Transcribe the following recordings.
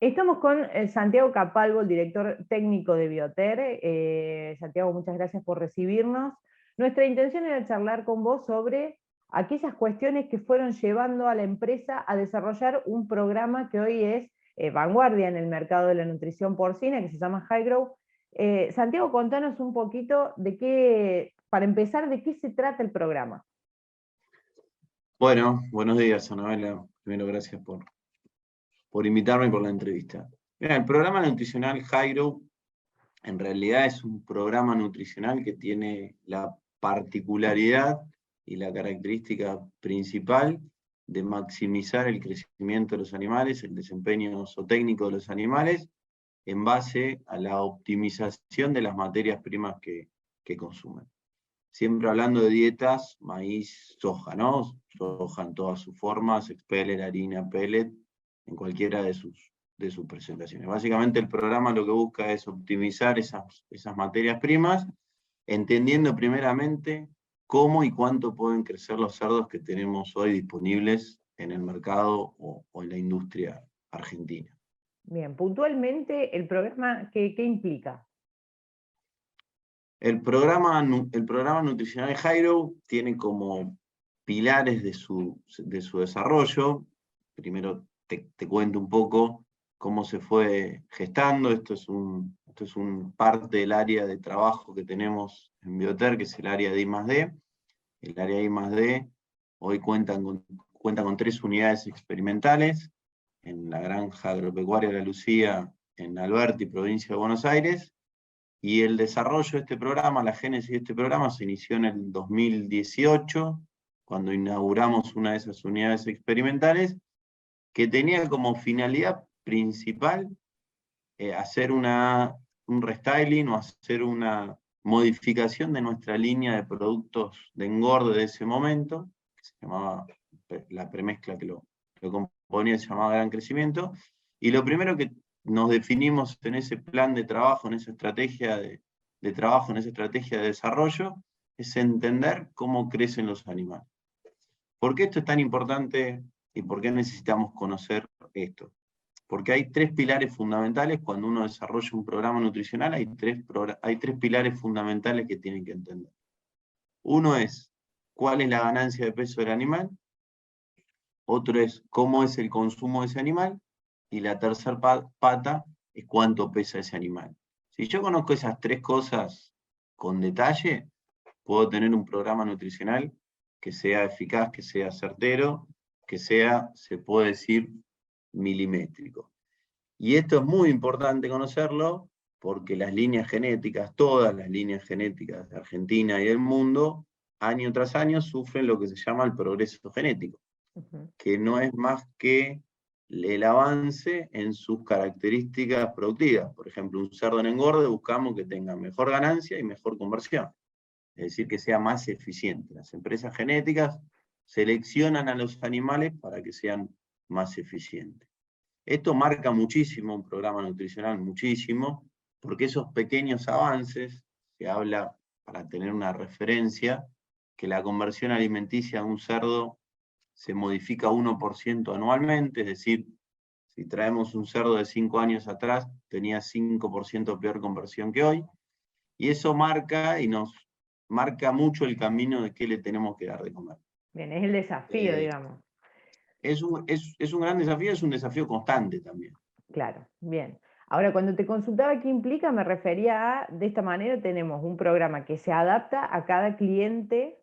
Estamos con Santiago Capalvo, el director técnico de Bioter. Santiago, muchas gracias por recibirnos. Nuestra intención era charlar con vos sobre aquellas cuestiones que fueron llevando a la empresa a desarrollar un programa que hoy es vanguardia en el mercado de la nutrición porcina, que se llama High Grow. Santiago, contanos un poquito para empezar, de qué se trata el programa. Bueno, buenos días, Anabela. Primero, gracias por invitarme y por la entrevista. Mira, el programa nutricional High Grow en realidad es un programa nutricional que tiene la particularidad y la característica principal de maximizar el crecimiento de los animales, el desempeño zootécnico de los animales, en base a la optimización de las materias primas que consumen. Siempre hablando de dietas, maíz, soja, ¿no? Soja en todas sus formas, expeller, harina, pellet, en cualquiera de sus presentaciones. Básicamente el programa lo que busca es optimizar esas materias primas, entendiendo primeramente cómo y cuánto pueden crecer los cerdos que tenemos hoy disponibles en el mercado o en la industria argentina. Bien, puntualmente, ¿el programa qué implica? El programa nutricional High Grow tiene como pilares de su desarrollo. Primero te cuento un poco cómo se fue gestando. Esto es un parte del área de trabajo que tenemos en Bioter, que es el área de I+D. El área de I+D hoy cuenta con 3 unidades experimentales en la granja agropecuaria La Lucía, en Alberti, provincia de Buenos Aires. Y el desarrollo de este programa, la génesis de este programa, se inició en el 2018, cuando inauguramos una de esas unidades experimentales, que tenía como finalidad principal hacer un restyling o hacer una modificación de nuestra línea de productos de engorde de ese momento, que se llamaba, la premezcla que lo componía se llamaba Gran Crecimiento, y lo primero que nos definimos en ese plan de trabajo, en esa estrategia de trabajo, en esa estrategia de desarrollo, es entender cómo crecen los animales. ¿Por qué esto es tan importante y por qué necesitamos conocer esto? Porque hay 3 pilares fundamentales cuando uno desarrolla un programa nutricional, hay tres pilares fundamentales que tienen que entender. Uno es cuál es la ganancia de peso del animal, otro es cómo es el consumo de ese animal, y la tercera pata es cuánto pesa ese animal. Si yo conozco esas 3 cosas con detalle, puedo tener un programa nutricional que sea eficaz, que sea certero, que sea, se puede decir, milimétrico. Y esto es muy importante conocerlo porque las líneas genéticas, todas las líneas genéticas de Argentina y del mundo, año tras año sufren lo que se llama el progreso genético, que no es más que el avance en sus características productivas. Por ejemplo, un cerdo en engorde buscamos que tenga mejor ganancia y mejor conversión, es decir, que sea más eficiente. Las empresas genéticas seleccionan a los animales para que sean más eficientes. Esto marca muchísimo un programa nutricional, muchísimo, porque esos pequeños avances, se habla, para tener una referencia, que la conversión alimenticia de un cerdo se modifica 1% anualmente, es decir, si traemos un cerdo de 5 años atrás, tenía 5% peor conversión que hoy, y eso marca y nos marca mucho el camino de qué le tenemos que dar de comer. Bien, es el desafío, digamos. Es un gran desafío, es un desafío constante también. Claro, bien. Ahora, cuando te consultaba qué implica, me refería a, de esta manera tenemos un programa que se adapta a cada cliente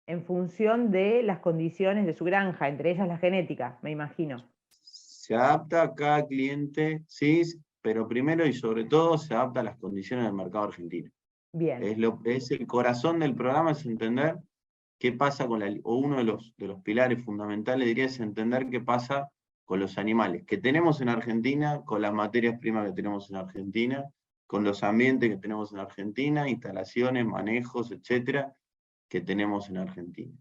en función de las condiciones de su granja, entre ellas la genética, me imagino. Se adapta a cada cliente, sí, pero primero y sobre todo se adapta a las condiciones del mercado argentino. Bien. Es el corazón del programa, es entender qué pasa o uno de los pilares fundamentales, diría, es entender qué pasa con los animales que tenemos en Argentina, con las materias primas que tenemos en Argentina, con los ambientes que tenemos en Argentina, instalaciones, manejos, etcétera, que tenemos en Argentina.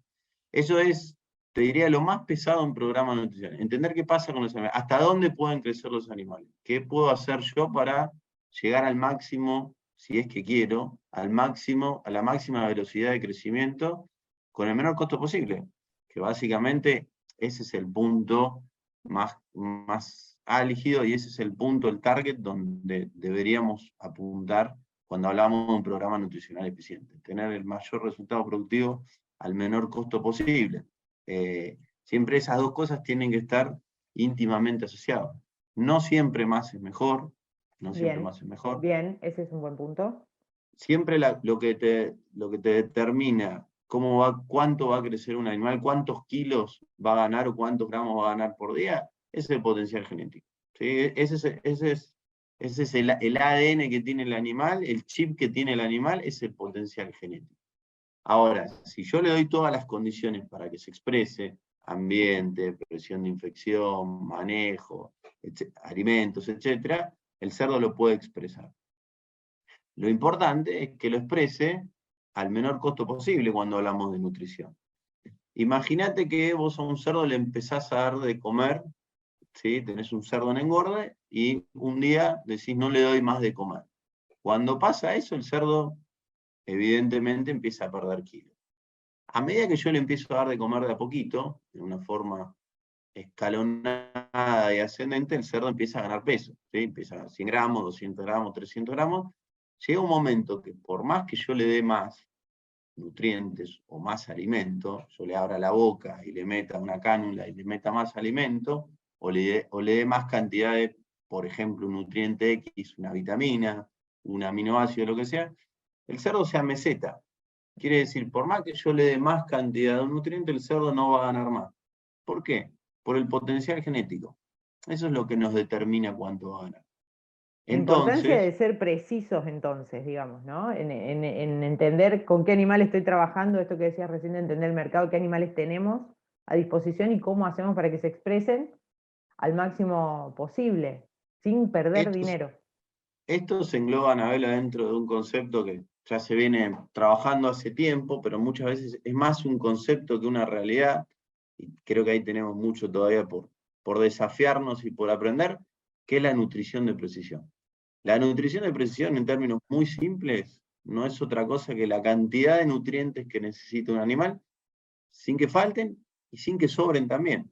Eso es, te diría, lo más pesado en un programa nutricional. Entender qué pasa con los animales, hasta dónde pueden crecer los animales, qué puedo hacer yo para llegar al máximo, si es que quiero, al máximo, a la máxima velocidad de crecimiento con el menor costo posible, que básicamente ese es el punto más álgido, y ese es el punto, el target, donde deberíamos apuntar cuando hablamos de un programa nutricional eficiente. Tener el mayor resultado productivo al menor costo posible. Siempre esas dos cosas tienen que estar íntimamente asociadas. No siempre más es mejor, no siempre más es mejor. Bien, ese es un buen punto. Siempre lo que te determina cuánto va a crecer un animal, cuántos kilos va a ganar o cuántos gramos va a ganar por día, es el potencial genético. ¿Sí? Ese es el ADN que tiene el animal, el chip que tiene el animal, es el potencial genético. Ahora, si yo le doy todas las condiciones para que se exprese, ambiente, prevención de infección, manejo, alimentos, etc., el cerdo lo puede expresar. Lo importante es que lo exprese al menor costo posible cuando hablamos de nutrición. Imagínate que vos a un cerdo le empezás a dar de comer, ¿sí? Tenés un cerdo en engorde y un día decís no le doy más de comer. Cuando pasa eso, el cerdo evidentemente empieza a perder kilos. A medida que yo le empiezo a dar de comer de a poquito, de una forma escalonada y ascendente, el cerdo empieza a ganar peso, ¿sí? Empieza a 100 gramos, 200 gramos, 300 gramos. Llega un momento que por más que yo le dé más nutrientes o más alimento, yo le abra la boca y le meta una cánula y le meta más alimento, o le dé más cantidad de, por ejemplo, un nutriente X, una vitamina, un aminoácido, lo que sea, el cerdo se ameseta. Quiere decir, por más que yo le dé más cantidad de un nutriente, el cerdo no va a ganar más. ¿Por qué? Por el potencial genético. Eso es lo que nos determina cuánto va a ganar. La importancia de Entonces, ser precisos entonces, digamos, ¿no? En entender con qué animal estoy trabajando, esto que decías recién de entender el mercado, qué animales tenemos a disposición y cómo hacemos para que se expresen al máximo posible, sin perder estos, dinero. estos se engloban, Abela, dentro de un concepto que ya se viene trabajando hace tiempo, pero muchas veces es más un concepto que una realidad, y creo que ahí tenemos mucho todavía por desafiarnos y por aprender, que es la nutrición de precisión. La nutrición de precisión, en términos muy simples, no es otra cosa que la cantidad de nutrientes que necesita un animal, sin que falten y sin que sobren también,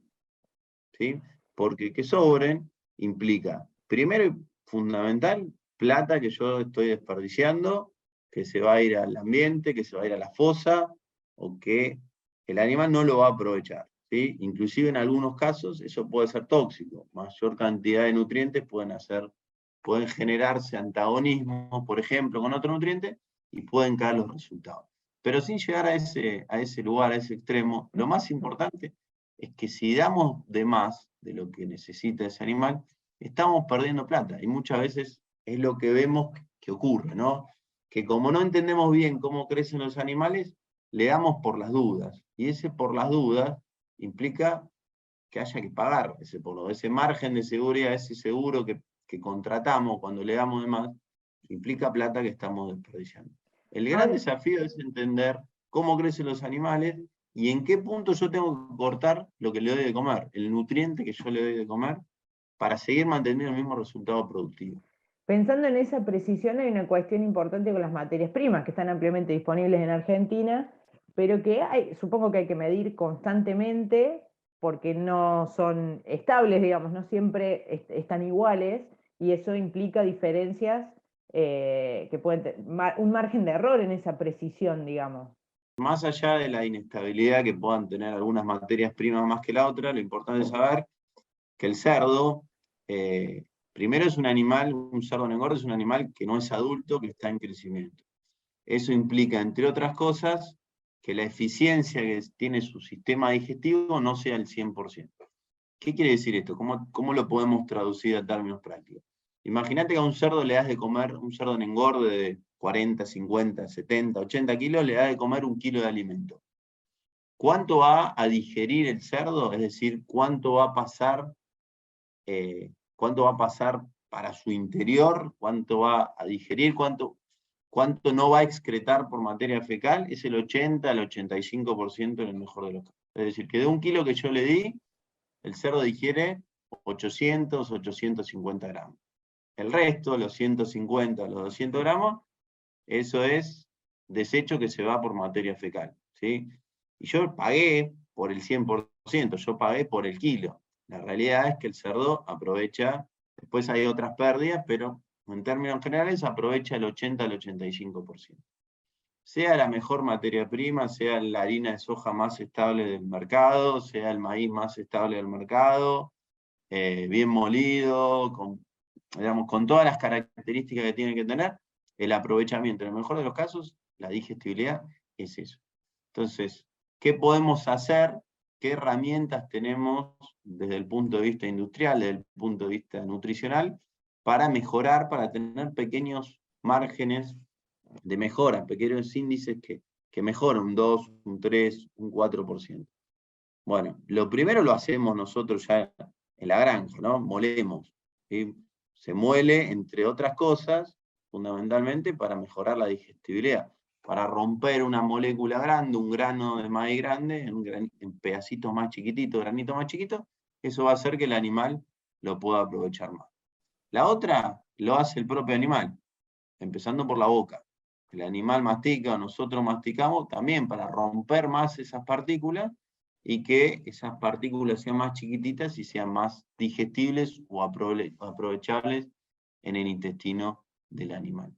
¿sí? Porque que sobren implica, primero y fundamental, plata que yo estoy desperdiciando, que se va a ir al ambiente, que se va a ir a la fosa, o que el animal no lo va a aprovechar, ¿sí? Inclusive en algunos casos eso puede ser tóxico. Mayor cantidad de nutrientes pueden generarse antagonismos, por ejemplo, con otro nutriente, y pueden caer los resultados. Pero sin llegar a ese lugar, a ese extremo, lo más importante es que si damos de más de lo que necesita ese animal, estamos perdiendo plata. Y muchas veces es lo que vemos que ocurre, ¿no? Que como no entendemos bien cómo crecen los animales, le damos por las dudas. Y ese por las dudas implica que haya que pagar ese margen de seguridad, ese seguro que contratamos cuando le damos de más, implica plata que estamos desperdiciando. El gran Ahora, desafío es entender cómo crecen los animales y en qué punto yo tengo que cortar lo que le doy de comer, el nutriente que yo le doy de comer, para seguir manteniendo el mismo resultado productivo. pensando en esa precisión, hay una cuestión importante con las materias primas, que están ampliamente disponibles en Argentina, pero que supongo que hay que medir constantemente, porque no son estables, digamos, no siempre están iguales, y eso implica diferencias que pueden tener un margen de error en esa precisión, digamos. Más allá de la inestabilidad que puedan tener algunas materias primas más que la otra, lo importante es saber que el cerdo, primero es un animal, un cerdo en engorde es un animal que no es adulto, que está en crecimiento. Eso implica, entre otras cosas, que la eficiencia que tiene su sistema digestivo no sea el 100%. ¿Qué quiere decir esto? ¿Cómo lo podemos traducir a términos prácticos? Imagínate que a un cerdo le das de comer, un cerdo en engorde de 40, 50, 70, 80 kilos, le das de comer 1 kilo de alimento. ¿Cuánto va a digerir el cerdo? Es decir, cuánto va a pasar para su interior, cuánto va a digerir, cuánto no va a excretar por materia fecal, es el 80 al 85% en el mejor de los casos. Es decir, que de 1 kilo que yo le di, el cerdo digiere 800, 850 gramos. El resto, los 150, los 200 gramos, eso es desecho que se va por materia fecal, ¿sí? Y yo pagué por el 100%, yo pagué por el kilo. La realidad es que el cerdo aprovecha, después hay otras pérdidas, pero en términos generales aprovecha el 80 al 85%. Sea la mejor materia prima, sea la harina de soja más estable del mercado, sea el maíz más estable del mercado, bien molido, con todas las características que tiene que tener, el aprovechamiento, en el mejor de los casos, la digestibilidad es eso. Entonces, ¿qué podemos hacer? ¿Qué herramientas tenemos desde el punto de vista industrial, desde el punto de vista nutricional, para mejorar, para tener pequeños márgenes de mejora, pequeños índices que mejoran un 2, un 3, un 4%? Bueno, lo primero lo hacemos nosotros ya en la granja, ¿no? Molemos, ¿sí? Se muele, entre otras cosas, fundamentalmente para mejorar la digestibilidad, para romper una molécula grande, un grano de maíz grande, en pedacitos más chiquititos, granitos más chiquitos, eso va a hacer que el animal lo pueda aprovechar más. La otra lo hace el propio animal, empezando por la boca. El animal mastica o nosotros masticamos también para romper más esas partículas y que esas partículas sean más chiquititas y sean más digestibles o aprovechables en el intestino del animal.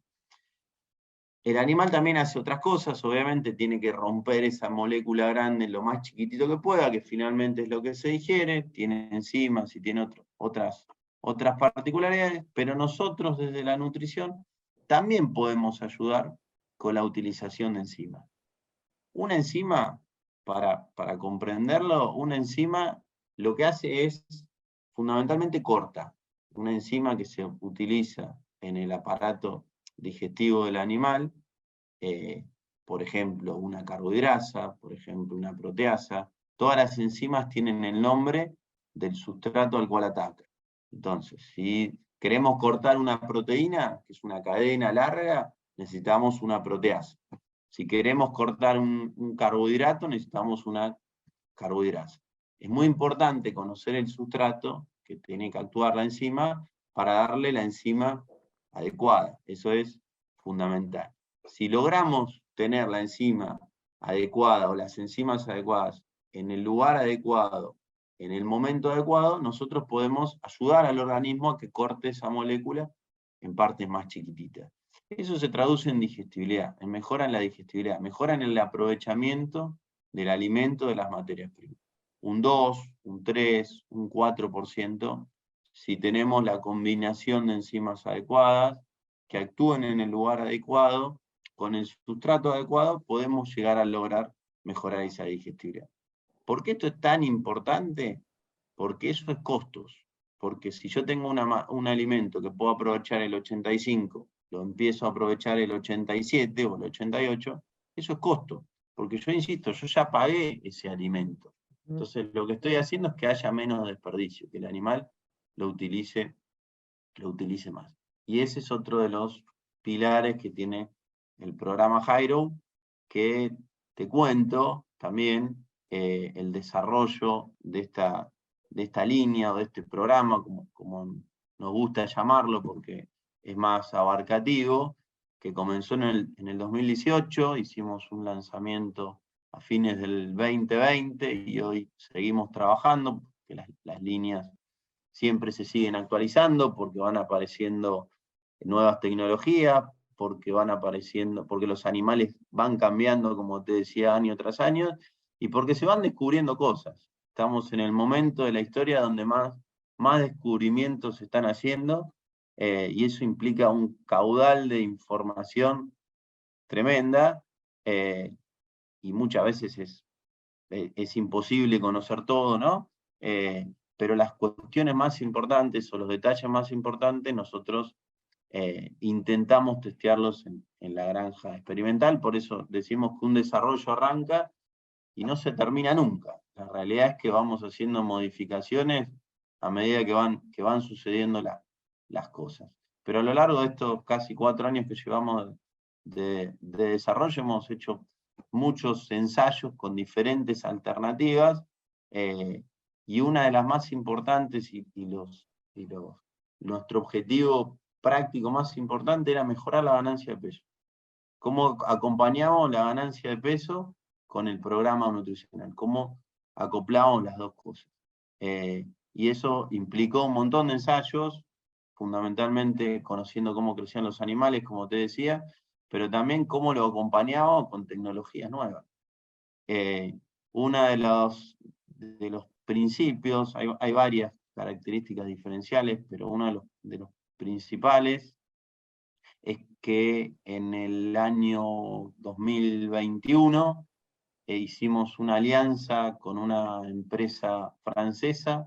El animal también hace otras cosas, obviamente tiene que romper esa molécula grande lo más chiquitito que pueda, que finalmente es lo que se digiere, tiene enzimas y tiene otras particularidades, pero nosotros desde la nutrición también podemos ayudar con la utilización de enzimas. Una enzima, para comprenderlo, una enzima lo que hace es fundamentalmente corta. Una enzima que se utiliza en el aparato digestivo del animal, por ejemplo, una carbohidrasa, por ejemplo, una proteasa. Todas las enzimas tienen el nombre del sustrato al cual ataca. Entonces, si queremos cortar una proteína, que es una cadena larga, necesitamos una proteasa. Si queremos cortar un carbohidrato, necesitamos una carbohidrasa. Es muy importante conocer el sustrato que tiene que actuar la enzima para darle la enzima adecuada. Eso es fundamental. Si logramos tener la enzima adecuada o las enzimas adecuadas en el lugar adecuado, en el momento adecuado, nosotros podemos ayudar al organismo a que corte esa molécula en partes más chiquititas. Eso se traduce en digestibilidad, en mejora en la digestibilidad, mejora en el aprovechamiento del alimento de las materias primas. Un 2, un 3, un 4%, si tenemos la combinación de enzimas adecuadas, que actúen en el lugar adecuado, con el sustrato adecuado, podemos llegar a lograr mejorar esa digestibilidad. ¿Por qué esto es tan importante? Porque eso es costos. Porque si yo tengo un alimento que puedo aprovechar el 85, lo empiezo a aprovechar el 87 o el 88, eso es costo. Porque yo insisto, yo ya pagué ese alimento. Entonces lo que estoy haciendo es que haya menos desperdicio, que el animal lo utilice más. Y ese es otro de los pilares que tiene el programa Hairo, que te cuento también el desarrollo de esta línea o de este programa, como nos gusta llamarlo, porque es más abarcativo, que comenzó en el 2018, hicimos un lanzamiento a fines del 2020 y hoy seguimos trabajando, porque las líneas siempre se siguen actualizando, porque van apareciendo nuevas tecnologías, porque los animales van cambiando, como te decía, año tras año, y porque se van descubriendo cosas. Estamos en el momento de la historia donde más descubrimientos se están haciendo, y eso implica un caudal de información tremenda, y muchas veces es imposible conocer todo, ¿no? Pero las cuestiones más importantes o los detalles más importantes nosotros intentamos testearlos en la granja experimental, por eso decimos que un desarrollo arranca y no se termina nunca. La realidad es que vamos haciendo modificaciones a medida que van sucediendo las cosas. Pero a lo largo de estos casi 4 años que llevamos de desarrollo hemos hecho muchos ensayos con diferentes alternativas, y una de las más importantes nuestro objetivo práctico más importante era mejorar la ganancia de peso. ¿Cómo acompañamos la ganancia de peso con el programa nutricional? ¿Cómo acoplamos las dos cosas? y eso implicó un montón de ensayos, fundamentalmente conociendo cómo crecían los animales, como te decía, pero también cómo lo acompañábamos con tecnologías nuevas. Uno de los principios, hay varias características diferenciales, pero uno de los principales es que en el año 2021 hicimos una alianza con una empresa francesa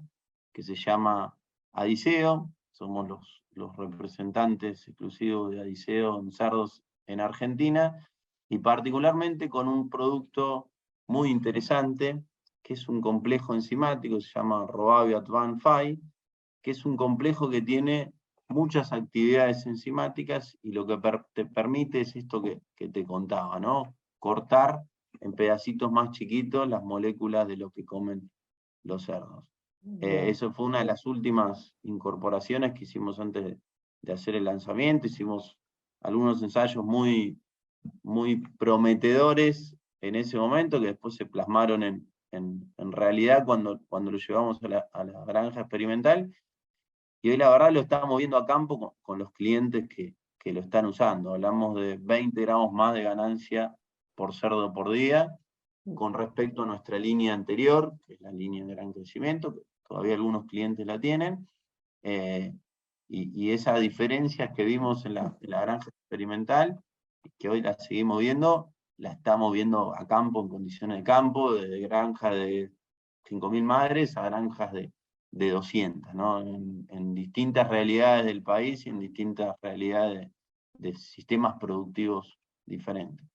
que se llama Adiseo. Somos los representantes exclusivos de Adiseo en cerdos en Argentina, y particularmente con un producto muy interesante, que es un complejo enzimático, se llama Roavio Advanced Phy, que es un complejo que tiene muchas actividades enzimáticas, y lo que te permite es esto que te contaba, ¿no? Cortar en pedacitos más chiquitos las moléculas de lo que comen los cerdos. Eso fue una de las últimas incorporaciones que hicimos antes de hacer el lanzamiento. Hicimos algunos ensayos muy, muy prometedores en ese momento, que después se plasmaron en realidad cuando lo llevamos a la granja experimental. Y hoy la verdad lo estamos viendo a campo con los clientes que lo están usando. Hablamos de 20 gramos más de ganancia por cerdo por día, con respecto a nuestra línea anterior, que es la línea de gran crecimiento, que todavía algunos clientes la tienen, y esas diferencias que vimos en la granja experimental, que hoy la seguimos viendo, la estamos viendo a campo, en condiciones de campo, desde granja de 5.000 madres a granjas de 200, ¿no? En distintas realidades del país y en distintas realidades de sistemas productivos diferentes.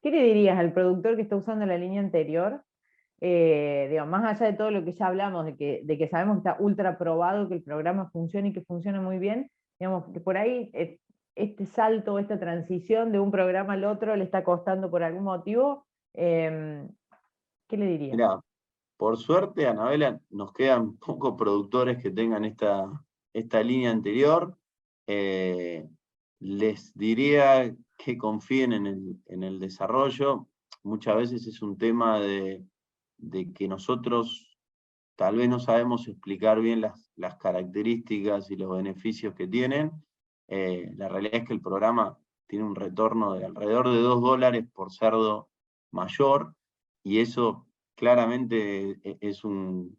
¿Qué le dirías al productor que está usando la línea anterior? Digamos, más allá de todo lo que ya hablamos, de que sabemos que está ultra probado, que el programa funciona y que funciona muy bien, digamos, que por ahí este salto, esta transición de un programa al otro le está costando por algún motivo, ¿qué le dirías? Mirá, por suerte, Anabela, nos quedan pocos productores que tengan esta línea anterior. Les diría que confíen en el desarrollo. Muchas veces es un tema de que nosotros tal vez no sabemos explicar bien las características y los beneficios que tienen. La realidad es que el programa tiene un retorno de alrededor de $2 por cerdo mayor, y eso claramente es un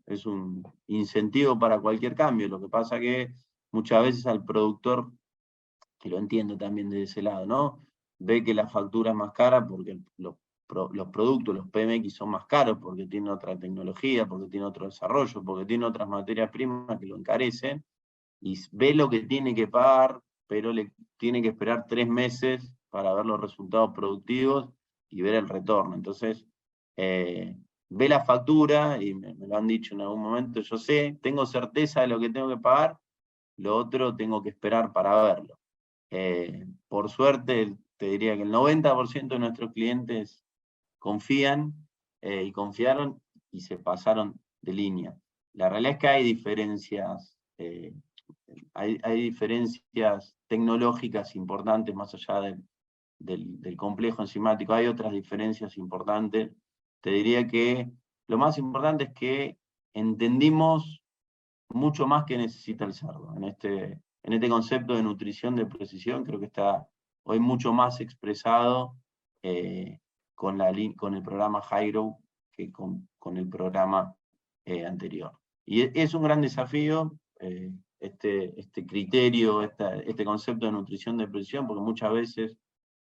incentivo para cualquier cambio. Lo que pasa que muchas veces al productor, que lo entiendo también de ese lado, ¿no? Ve que la factura es más cara porque los productos, los PMX son más caros porque tienen otra tecnología, porque tienen otro desarrollo, porque tienen otras materias primas que lo encarecen, y ve lo que tiene que pagar, pero le tiene que esperar 3 meses para ver los resultados productivos y ver el retorno. Entonces, ve la factura, y me lo han dicho en algún momento, yo sé, tengo certeza de lo que tengo que pagar, lo otro tengo que esperar para verlo. Por suerte, te diría que el 90% de nuestros clientes confían y confiaron y se pasaron de línea. La realidad es que hay diferencias, hay diferencias tecnológicas importantes más allá del complejo enzimático. Hay otras diferencias importantes. Te diría que lo más importante es que entendimos mucho más que necesita el cerdo. En este concepto de nutrición de precisión, creo que está hoy mucho más expresado con el programa High-Grow que con el programa anterior. Y es un gran desafío este criterio, este concepto de nutrición de precisión, porque muchas veces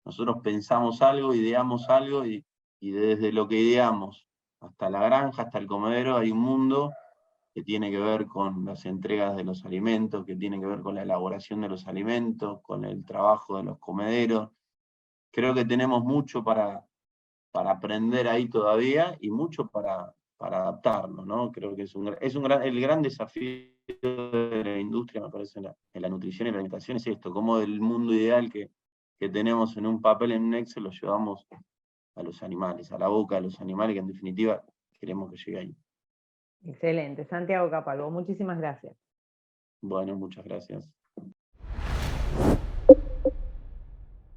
nosotros pensamos algo, ideamos algo, y desde lo que ideamos hasta la granja, hasta el comedero, hay un mundo que tiene que ver con las entregas de los alimentos, que tiene que ver con la elaboración de los alimentos, con el trabajo de los comederos. Creo que tenemos mucho para aprender ahí todavía, y mucho para adaptarnos, ¿no? Creo que el gran desafío de la industria, me parece, en la nutrición y la alimentación, es esto, cómo el mundo ideal que tenemos en un papel, en un Excel, lo llevamos a los animales, a la boca de los animales, que en definitiva queremos que llegue ahí. Excelente, Santiago Capalvo, muchísimas gracias. Bueno, muchas gracias.